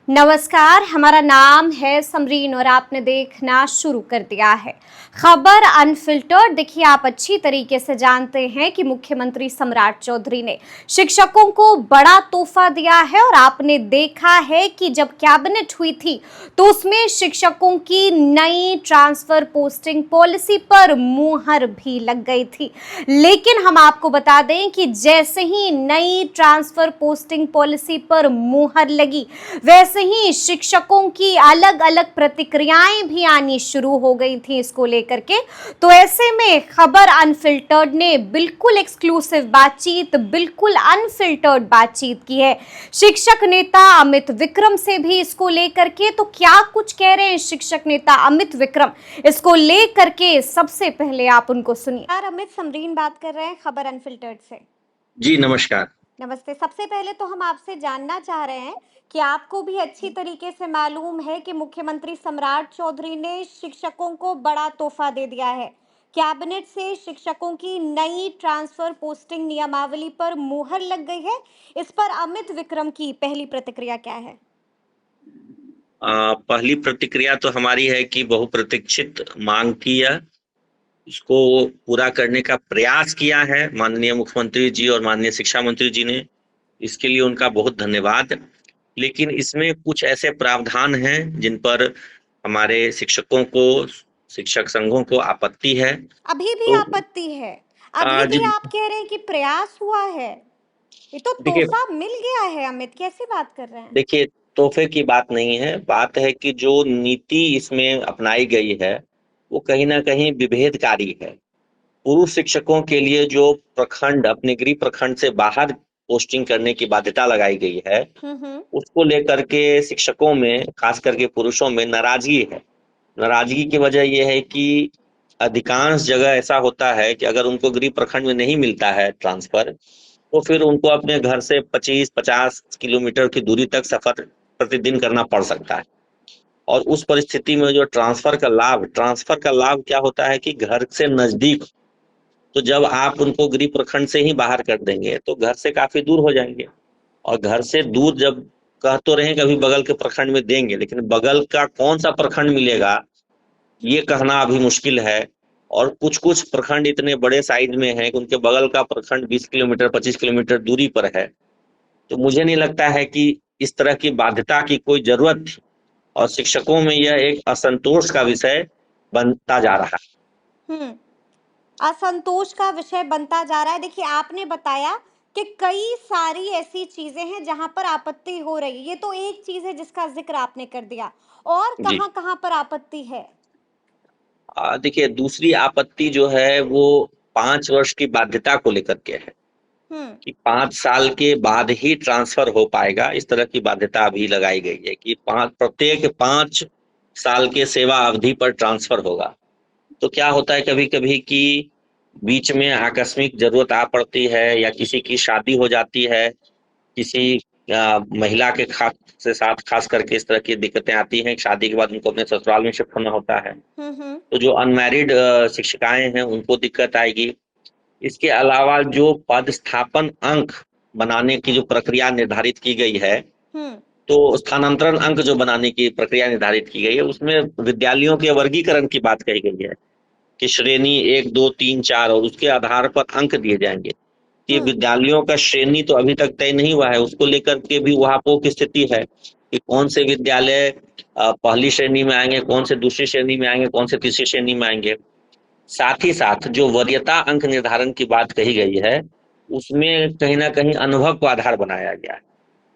नमस्कार, हमारा नाम है समरीन और आपने देखना शुरू कर दिया है खबर अनफिल्टर्ड। देखिए, आप अच्छी तरीके से जानते हैं कि मुख्यमंत्री सम्राट चौधरी ने शिक्षकों को बड़ा तोहफा दिया है और आपने देखा है कि जब कैबिनेट हुई थी तो उसमें शिक्षकों की नई ट्रांसफर पोस्टिंग पॉलिसी पर मुहर भी लग गई थी। लेकिन हम आपको बता दें कि जैसे ही नई ट्रांसफर पोस्टिंग पॉलिसी पर मुहर लगी वैसे ही शिक्षकों की अलग अलग प्रतिक्रियाएं भी आनी शुरू हो गई थी इसको लेकर के। तो ऐसे में खबर अनफिल्टर्ड ने बिल्कुल एक्सक्लूसिव बातचीत, बिल्कुल अनफिल्टर्ड बातचीत की है शिक्षक नेता अमित विक्रम से भी इसको लेकर के। तो क्या कुछ कह रहे हैं शिक्षक नेता अमित विक्रम, इसको लेकर के सबसे पहले आप उनको सुनिए। यार अमित, समरीन बात कर रहे हैं खबर अनफिल्टर्ड से। जी नमस्कार। नमस्ते। सबसे पहले तो हम आपसे जानना चाह रहे हैं कि आपको भी अच्छी तरीके से मालूम है कि मुख्यमंत्री सम्राट चौधरी ने शिक्षकों को बड़ा तोहफा दे दिया है। कैबिनेट से शिक्षकों की नई ट्रांसफर पोस्टिंग नियमावली पर मुहर लग गई है। इस पर अमित विक्रम की पहली प्रतिक्रिया क्या है? पहली प्रतिक्रिया तो हमारी है कि बहुप्रतीक्षित मांग थी यह, इसको पूरा करने का प्रयास किया है माननीय मुख्यमंत्री जी और माननीय शिक्षा मंत्री जी ने, इसके लिए उनका बहुत धन्यवाद। लेकिन इसमें कुछ ऐसे प्रावधान हैं जिन पर हमारे शिक्षकों को, शिक्षक संघों को आपत्ति है। अभी भी तो आपत्ति है? अभी जी भी आप कह रहे हैं कि प्रयास हुआ है? ये तो देखिए तोहफा मिल गया है अमित, कैसी बात कर रहे हैं? देखिए तोहफे की बात नहीं है, बात है कि जो नीति इसमें अपनाई गई है वो कहीं ना कहीं विभेदकारी है। पुरुष शिक्षकों के लिए जो प्रखंड, अपने गृह प्रखंड से बाहर पोस्टिंग करने की बाध्यता लगाई गई है, हम्म। उसको लेकर के शिक्षकों में, खास करके पुरुषों में नाराजगी है। नाराजगी की वजह यह है कि अधिकांश जगह ऐसा होता है कि अगर उनको गृह प्रखंड में नहीं मिलता है ट्रांसफर, तो फिर उनको अपने घर से 25-50 किलोमीटर की दूरी तक सफर प्रतिदिन करना पड़ सकता है। और उस परिस्थिति में जो ट्रांसफर का लाभ क्या होता है कि घर से नजदीक, तो जब आप उनको गृह प्रखंड से ही बाहर कर देंगे तो घर से काफी दूर हो जाएंगे। और घर से दूर जब, कह तो रहे कभी बगल के प्रखंड में देंगे, लेकिन बगल का कौन सा प्रखंड मिलेगा ये कहना अभी मुश्किल है। और कुछ कुछ प्रखंड इतने बड़े साइज में हैं कि उनके बगल का प्रखंड 20 किलोमीटर 25 किलोमीटर दूरी पर है। तो मुझे नहीं लगता है कि इस तरह की बाध्यता की कोई जरूरत थी, और शिक्षकों में यह एक असंतोष का विषय बनता जा रहा है। असंतोष का विषय बनता जा रहा है। देखिए, आपने बताया कि कई सारी ऐसी चीजें हैं जहां पर आपत्ति हो रही है। ये तो एक चीज है जिसका जिक्र आपने कर दिया, और जी कहां कहां पर आपत्ति है? देखिए, दूसरी आपत्ति जो है वो 5 वर्ष की बाध्यता को लेकर के है हम्म। कि 5 साल के बाद ही ट्रांसफर हो पाएगा। इस तरह की बाध्यता अभी लगाई गई है कि प्रत्येक 5 साल के सेवा अवधि पर ट्रांसफर होगा। तो क्या होता है कभी कभी कि बीच में आकस्मिक जरूरत आ पड़ती है, या किसी की शादी हो जाती है, किसी महिला के साथ खास करके इस तरह की दिक्कतें आती हैं। शादी के बाद उनको अपने ससुराल में शिफ्ट होना होता है, हम्म। तो जो अनमैरिड शिक्षिकाएं हैं उनको दिक्कत आएगी। इसके अलावा जो पदस्थापन अंक बनाने की जो प्रक्रिया निर्धारित की गई है, हम्म। तो स्थानांतरण अंक जो बनाने की प्रक्रिया निर्धारित की गई है, उसमें विद्यालयों के वर्गीकरण की बात कही गई है कि श्रेणी 1 2 3 4, और उसके आधार पर अंक दिए जाएंगे। ये हम्म। विद्यालयों का श्रेणी तो अभी तक तय नहीं हुआ है, उसको लेकर के भी वहां की स्थिति है कि कौन से विद्यालय पहली श्रेणी में आएंगे, कौन से दूसरी श्रेणी में आएंगे, कौन से तीसरी श्रेणी में आएंगे। साथ ही साथ जो वरीयता अंक निर्धारण की बात कही गई है, उसमें कहीं ना कहीं अनुभव को आधार बनाया गया है।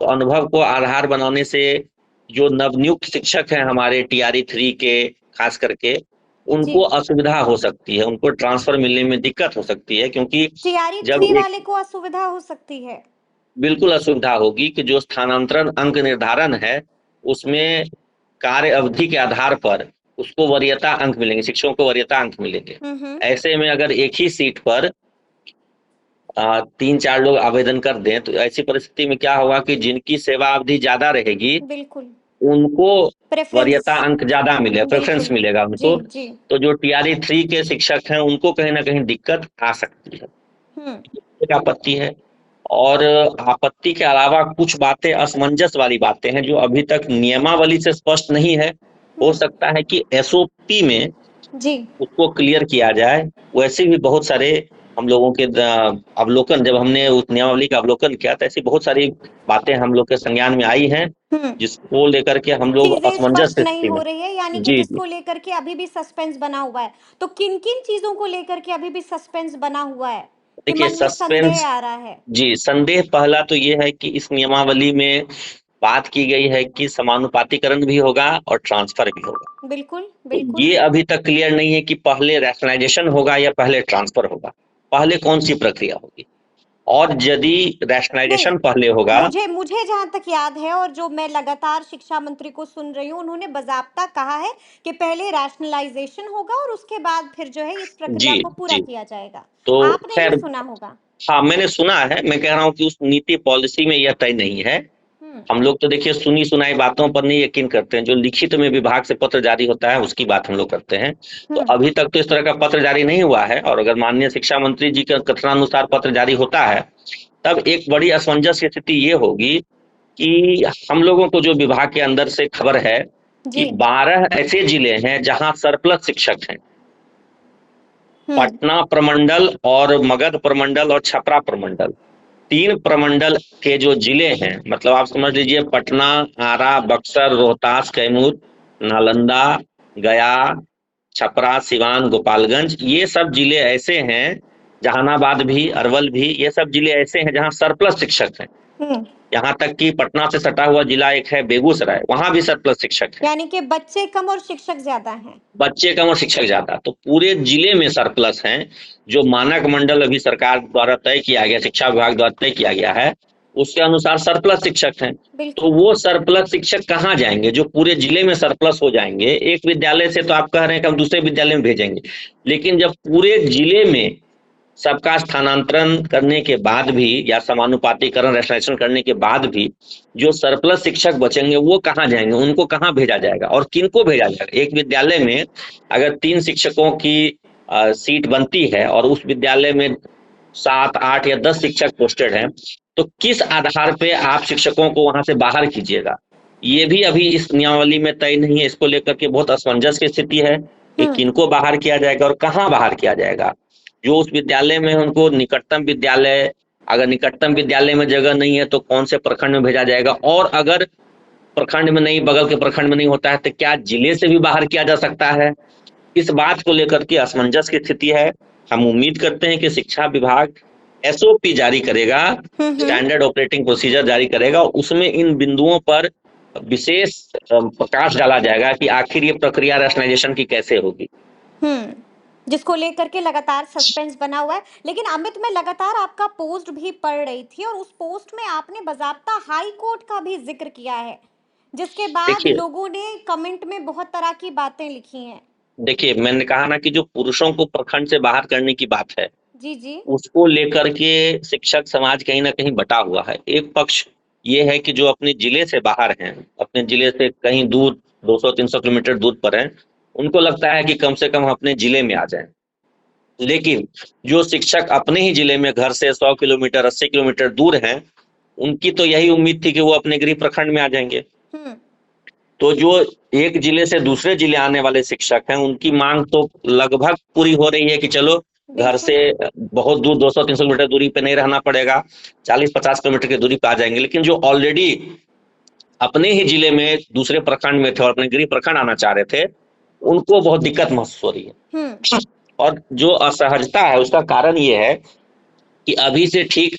तो अनुभव को आधार बनाने से जो नवनियुक्त शिक्षक हैं हमारे TRE 3 के, खास करके जी। उनको असुविधा हो सकती है, उनको ट्रांसफर मिलने में दिक्कत हो सकती है, क्योंकि टीआरई जब 3 एक, वाले को असुविधा हो सकती है? बिल्कुल असुविधा होगी कि जो स्थानांतरण अंक निर्धारण है उसमें कार्य अवधि के आधार पर उसको वरीयता अंक मिलेंगे, शिक्षकों को वरीयता अंक मिलेंगे। हम्म। ऐसे में अगर एक ही सीट पर 3 4 लोग आवेदन कर दें, तो ऐसी परिस्थिति में क्या होगा कि जिनकी सेवा अवधि ज्यादा रहेगी बिल्कुल। उनको प्रेफरेंस। वरीयता अंक ज्यादा मिलेगा, प्रेफरेंस बिल्कुल। मिलेगा जी उनको। जी। तो जो TRE 3 के शिक्षक हैं उनको कहीं ना कहीं दिक्कत आ सकती है, हम्म। एक आपत्ति है। और आपत्ति के अलावा कुछ बातें असमंजस वाली बातें हैं जो अभी तक नियमावली से स्पष्ट नहीं है। हो सकता है कि एसओपी में जी उसको क्लियर किया जाए। वैसे भी बहुत सारे हम लोगों के अवलोकन, जब हमने उस नियमावली का अवलोकन किया तो ऐसी बहुत सारी बातें हम लोग के संज्ञान में आई हैं जिसको लेकर के हम लोग चीजें असमंजस स्पष्ट की नहीं स्थिति हो में। रही है, यानी कि जी जी। जिसको लेकर के अभी भी सस्पेंस बना हुआ है। तो किन किन चीजों को लेकर के अभी भी सस्पेंस बना हुआ है कि देखिए मन में संदेह सस्पेंस, आ रहा है? जी संदेह पहला तो ये है कि इस नियमावली में बात की गई है कि समानुपातिकरण भी होगा और ट्रांसफर भी होगा। बिल्कुल तो बिल्कुल। ये अभी तक क्लियर नहीं है कि पहले रैशनलाइजेशन होगा या पहले ट्रांसफर होगा, पहले कौन सी प्रक्रिया होगी। और यदि नहीं, रैशनलाइजेशन पहले होगा। मुझे मुझे जहाँ तक याद है और जो मैं लगातार शिक्षा मंत्री को सुन रही हूँ, उन्होंने बाज़ाब्ता कहा है कि पहले रैशनलाइज़ेशन होगा और उसके बाद फिर जो है इस जी प्रक्रिया को पूरा जी। किया जाएगा। तो आपने भी खैर, सुना होगा। हाँ मैंने सुना है, मैं कह रहा हूँ कि उस नीति पॉलिसी में यह तय नहीं है। हुँ, हम लोग तो देखिए सुनी सुनाई बातों पर नहीं यकीन करते हैं, जो लिखित में विभाग से पत्र जारी होता है उसकी बात हम लोग करते हैं। तो हुँ, अभी तक तो इस तरह का पत्र जारी नहीं हुआ है, और अगर माननीय शिक्षा मंत्री जी के कथनानुसार पत्र जारी होता है तब एक बड़ी असमंजस की स्थिति ये होगी कि हम लोगों को जो विभाग के अंदर से खबर है कि जी। 12 ऐसे जिले हैं जहां सरप्लस शिक्षक हैं। हुँ, पटना प्रमंडल और मगध प्रमंडल और छपरा प्रमंडल, 3 प्रमंडल के जो जिले हैं, मतलब आप समझ लीजिए पटना, आरा, बक्सर, रोहतास, कैमूर, नालंदा, गया, छपरा, सिवान, गोपालगंज, ये सब जिले ऐसे हैं, जहानाबाद भी, अरवल भी, ये सब जिले ऐसे हैं जहां सरप्लस शिक्षक हैं। हुँ, यहाँ तक कि पटना से सटा हुआ जिला एक है बेगूसराय, वहां भी सरप्लस शिक्षक हैं। यानी कि बच्चे कम और शिक्षक ज़्यादा हैं। बच्चे कम और शिक्षक ज्यादा, तो पूरे जिले में सरप्लस हैं। जो मानक मंडल अभी सरकार द्वारा तय किया गया, शिक्षा विभाग द्वारा तय किया गया है, उसके अनुसार सरप्लस शिक्षक हैं। तो बिल्कुल। वो सरप्लस शिक्षक कहाँ जाएंगे जो पूरे जिले में सरप्लस हो जाएंगे? एक विद्यालय से तो आप कह रहे हैं कि हम दूसरे विद्यालय में भेजेंगे, लेकिन जब पूरे जिले में सबका स्थानांतरण करने के बाद भी या समानुपातिकरण रैशनलाइजेशन करने के बाद भी जो सरप्लस शिक्षक बचेंगे वो कहाँ जाएंगे? उनको कहाँ भेजा जाएगा और किनको भेजा जाएगा? एक विद्यालय में अगर 3 शिक्षकों की सीट बनती है और उस विद्यालय में 7, 8 या 10 शिक्षक पोस्टेड हैं, तो किस आधार पे आप शिक्षकों को वहां से बाहर कीजिएगा? ये भी अभी इस नियमावली में तय नहीं है। इसको लेकर के बहुत असमंजस की स्थिति है कि हुँ, किनको बाहर किया जाएगा और कहाँ बाहर किया जाएगा। जो उस विद्यालय में उनको निकटतम विद्यालय, अगर निकटतम विद्यालय में जगह नहीं है तो कौन से प्रखंड में भेजा जाएगा, और अगर प्रखंड में नहीं, बगल के प्रखंड में नहीं होता है तो क्या जिले से भी बाहर किया जा सकता है? इस बात को लेकर के असमंजस की स्थिति है। हम उम्मीद करते हैं कि शिक्षा विभाग एसओपी जारी करेगा, हुँ, हुँ। स्टैंडर्ड ऑपरेटिंग प्रोसीजर जारी करेगा, उसमें इन बिंदुओं पर विशेष प्रकाश डाला जाएगा कि आखिर ये प्रक्रिया रैशनलाइजेशन की कैसे होगी। हुँ, जिसको लेकर के लगातार सस्पेंस बना हुआ है। लेकिन अमित, मैं लगातार आपका पोस्ट भी पढ़ रही थी और उस पोस्ट में आपने बाज़ाब्ता हाई कोर्ट का भी ज़िक्र किया है, जिसके बाद देखिए लोगों ने कमेंट में बहुत तरह की बातें लिखी हैं। देखिए मैंने कहा ना कि जो पुरुषों को प्रखंड से बाहर करने की बात है, जी, जी। उसको लेकर के शिक्षक समाज कहीं ना कहीं बटा हुआ है। एक पक्ष ये है कि जो अपने जिले से बाहर हैं, अपने जिले से कहीं दूर 200-300 किलोमीटर दूर पर हैं, उनको लगता है कि कम से कम हम अपने जिले में आ जाएं। लेकिन जो शिक्षक अपने ही जिले में घर से 100 किलोमीटर 80 किलोमीटर दूर हैं, उनकी तो यही उम्मीद थी कि वो अपने गृह प्रखंड में आ जाएंगे। हुँ, तो जो एक जिले से दूसरे जिले आने वाले शिक्षक हैं, उनकी मांग तो लगभग पूरी हो रही है कि चलो घर से बिल्कुल। बहुत दूर 200-300 किलोमीटर दूरी पे नहीं रहना पड़ेगा, 40-50 किलोमीटर की दूरी पे आ जाएंगे। लेकिन जो ऑलरेडी अपने ही जिले में दूसरे प्रखंड में थे और अपने गृह प्रखंड आना चाह रहे थे, उनको बहुत दिक्कत महसूस हो रही है। हुँ, और जो असहजता है उसका कारण ये है कि अभी से ठीक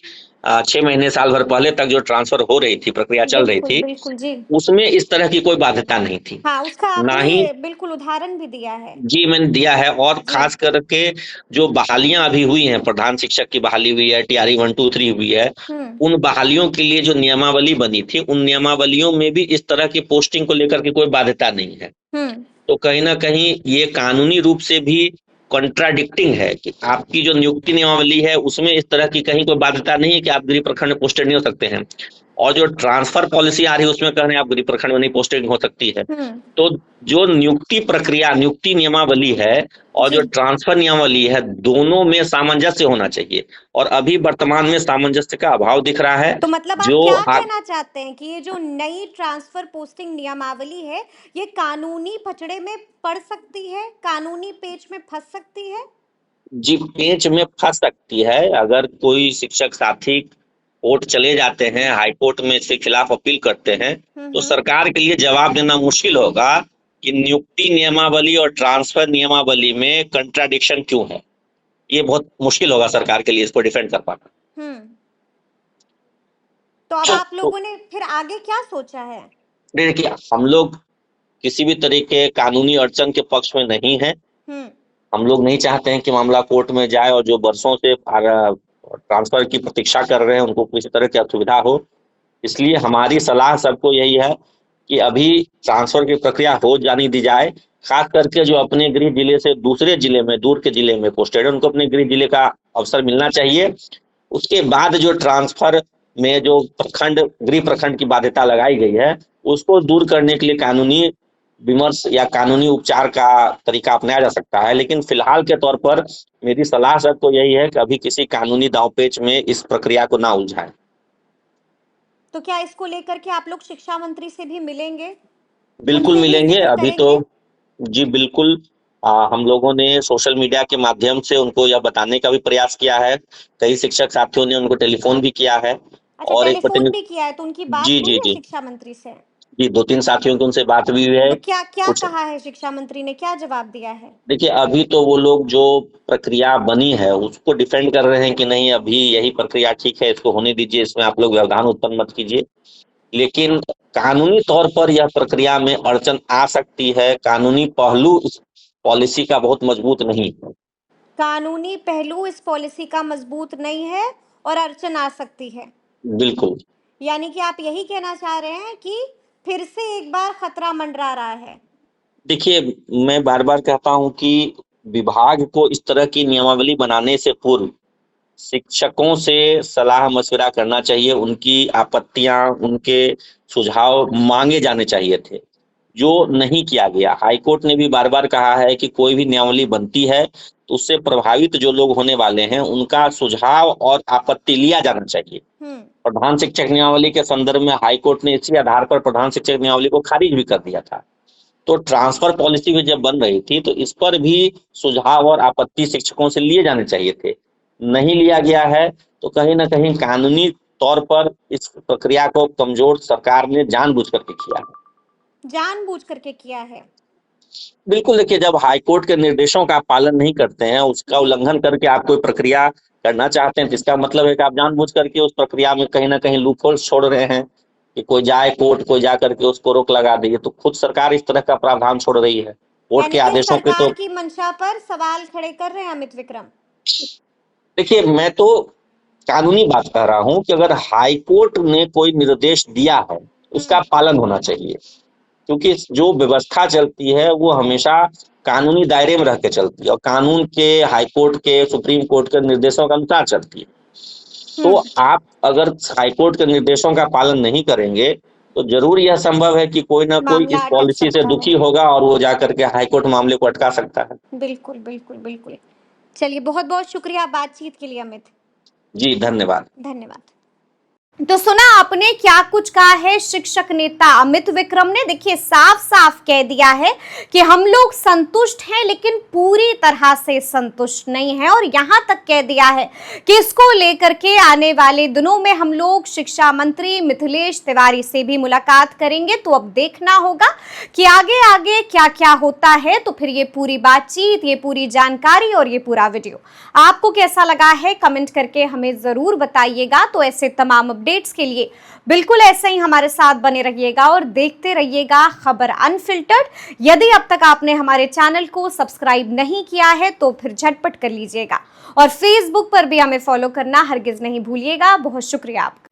6 महीने साल भर पहले तक जो ट्रांसफर हो रही थी, प्रक्रिया चल रही बिल्कुल, थी, बिल्कुल, जी। उसमें इस तरह की कोई बाध्यता नहीं थी। हाँ, उसका ना ही, आपने बिल्कुल उदाहरण भी दिया है। जी मैंने दिया है। और जी। खास करके जो बहालियां अभी हुई हैं, प्रधान शिक्षक की बहाली हुई है, टीआरई 1, 2, 3 हुई है, हुँ, उन बहालियों के लिए जो नियमावली बनी थी, उन नियमावलियों में भी इस तरह की पोस्टिंग को लेकर के कोई बाध्यता नहीं है। हुँ, तो कहीं ना कहीं ये कानूनी रूप से भी कॉन्ट्राडिक्टिंग है कि आपकी जो नियुक्ति नियमावली है उसमें इस तरह की कहीं कोई बाध्यता नहीं है कि आप गृह प्रखंड में पोस्टेड नहीं हो सकते हैं, और जो ट्रांसफर पॉलिसी आ रही है उसमें कह रहे हैं आप गृह प्रखंड में नहीं पोस्टिंग हो सकती है। तो जो नियुक्ति प्रक्रिया, नियुक्ति नियमावली है और जो जी। ट्रांसफर नियमावली है, दोनों में सामंजस्य होना चाहिए, और अभी वर्तमान में सामंजस्य का अभाव दिख रहा है। तो मतलब आप जो क्या आ- कहना चाहते हैं कि ये जो नई ट्रांसफर पोस्टिंग नियमावली है, ये कानूनी पचड़े में पड़ सकती है, कानूनी पेच में फंस सकती है? जी, पेंच में फंस सकती है। अगर कोई शिक्षक साथी कोर्ट चले जाते हैं, हाई कोर्ट में इसके खिलाफ अपील करते हैं, तो सरकार के लिए जवाब देना मुश्किल होगा कि नियुक्ति नियमावली और ट्रांसफर नियमावली में कंट्राडिक्शन क्यों है। ये बहुत मुश्किल होगा सरकार के लिए इसको डिफेंड कर पाना। तो अब तो आप लोगों ने फिर आगे क्या सोचा है? देखिए, हम लोग किसी भी तरह के कानूनी अड़चन के पक्ष में नहीं है। हम लोग नहीं चाहते हैं कि मामला कोर्ट में जाए और जो वर्षों से ट्रांसफर की प्रतीक्षा कर रहे हैं उनको किसी तरह की असुविधा हो। इसलिए हमारी सलाह सबको यही है कि अभी ट्रांसफर की प्रक्रिया हो जानी दी जाए। खास करके जो अपने गृह जिले से दूसरे जिले में, दूर के जिले में पोस्टेड है, उनको अपने गृह जिले का अवसर मिलना चाहिए। उसके बाद जो ट्रांसफर में जो प्रखंड, गृह प्रखंड की बाध्यता लगाई गई है, उसको दूर करने के लिए कानूनी विमर्श या कानूनी उपचार का तरीका अपनाया जा सकता है। लेकिन फिलहाल के तौर पर मेरी सलाह सबको यही है कि अभी किसी कानूनी दांवपेच में इस प्रक्रिया को ना उलझाएं। तो क्या इसको लेकर के आप लोग शिक्षा मंत्री से भी मिलेंगे? बिल्कुल उनसे भी मिलेंगे। जिक्र अभी तो करेंगे? जी बिल्कुल, हम लोगों ने सोशल मीडिया के माध्यम से उनको यह बताने का भी प्रयास किया है। कई शिक्षक साथियों ने उनको टेलीफोन भी किया है। अच्छा, और एक टेलीफोन भी किया है, तो उनकी बात जी हुई जी है जी शिक्षा मंत्री से? जी, 2-3 साथियों की उनसे बात भी हुई है। तो क्या क्या कुछ कहा है शिक्षा मंत्री ने, क्या जवाब दिया है? देखिए, अभी तो वो लोग जो प्रक्रिया बनी है उसको डिफेंड कर रहे हैं कि नहीं, अभी यही प्रक्रिया ठीक है, इसको होने दीजिए, इसमें आप लोग व्यवधान उत्पन्न मत कीजिए। लेकिन कानूनी तौर पर यह प्रक्रिया में अड़चन आ सकती है। कानूनी पहलू इस पॉलिसी का बहुत मजबूत नहीं है। कानूनी पहलू इस पॉलिसी का मजबूत नहीं है और अड़चन आ सकती है। बिल्कुल। यानी कि आप यही कहना चाह रहे हैं कि फिर से एक बार खतरा मंडरा रहा है? देखिए, मैं बार बार कहता हूं कि विभाग को इस तरह की नियमावली बनाने से पूर्व शिक्षकों से सलाह मशविरा करना चाहिए। उनकी आपत्तियां, उनके सुझाव मांगे जाने चाहिए थे, जो नहीं किया गया। हाईकोर्ट ने भी बार बार कहा है कि कोई भी नियमावली बनती है तो उससे प्रभावित जो लोग होने वाले हैं उनका सुझाव और आपत्ति लिया जाना चाहिए। प्रधान शिक्षक नियमावली के संदर्भ में हाईकोर्ट ने इसी आधार पर प्रधान शिक्षक नियमावली को खारिज भी कर दिया था। तो ट्रांसफर पॉलिसी भी जब बन रही थी तो इस पर भी सुझाव और आपत्ति शिक्षकों से लिए जाने चाहिए थे, नहीं लिया गया है। तो कहीं ना कहीं कानूनी तौर पर इस प्रक्रिया को कमजोर सरकार ने जानबूझ करके किया है। जानबूझ करके किया है? बिल्कुल। देखिए, जब हाईकोर्ट के निर्देशों का पालन नहीं करते हैं, उसका उल्लंघन करके आप कोई प्रक्रिया करना चाहते हैं, तो इसका मतलब है कि आप जानबूझ करके उस प्रक्रिया में कहीं ना कहीं लूपहोल्स छोड़ रहे हैं कि कोई जाए कोर्ट, कोई जा करके उसको रोक लगा दी है। तो खुद सरकार इस तरह का प्रावधान छोड़ रही है। कोर्ट के यानी कि आदेशों पे सरकार तो की मंशा पर सवाल खड़े कर रहे हैं अमित विक्रम? देखिए, मैं तो कानूनी बात कह रहा हूं कि अगर हाईकोर्ट ने कोई निर्देश दिया है उसका पालन होना चाहिए, क्योंकि जो व्यवस्था चलती है वो हमेशा कानूनी दायरे में रह के चलती है और कानून के, हाईकोर्ट के, सुप्रीम कोर्ट के निर्देशों के अनुसार चलती है। तो आप अगर हाईकोर्ट के निर्देशों का पालन नहीं करेंगे तो जरूर यह संभव है कि कोई ना कोई मामला इस अटक पॉलिसी से सकता दुखी है। होगा और वो जाकर के हाईकोर्ट मामले को अटका सकता है। बिल्कुल बिल्कुल बिल्कुल। चलिए, बहुत बहुत शुक्रिया बातचीत के लिए अमित। जी धन्यवाद। धन्यवाद। तो सुना आपने क्या कुछ कहा है शिक्षक नेता अमित विक्रम ने। देखिए, साफ साफ कह दिया है कि हम लोग संतुष्ट हैं लेकिन पूरी तरह से संतुष्ट नहीं है, और यहां तक कह दिया है कि इसको लेकर के आने वाले दिनों में हम लोग शिक्षा मंत्री मिथिलेश तिवारी से भी मुलाकात करेंगे। तो अब देखना होगा कि आगे आगे क्या क्या होता है। तो फिर ये पूरी बातचीत, ये पूरी जानकारी और ये पूरा वीडियो आपको कैसा लगा है, कमेंट करके हमें जरूर बताइएगा। तो ऐसे तमाम अपडेट्स के लिए बिल्कुल ऐसे ही हमारे साथ बने रहिएगा और देखते रहिएगा खबर अनफिल्टर्ड। यदि अब तक आपने हमारे चैनल को सब्सक्राइब नहीं किया है तो फिर झटपट कर लीजिएगा, और फेसबुक पर भी हमें फॉलो करना हरगिज नहीं भूलिएगा। बहुत शुक्रिया आपका।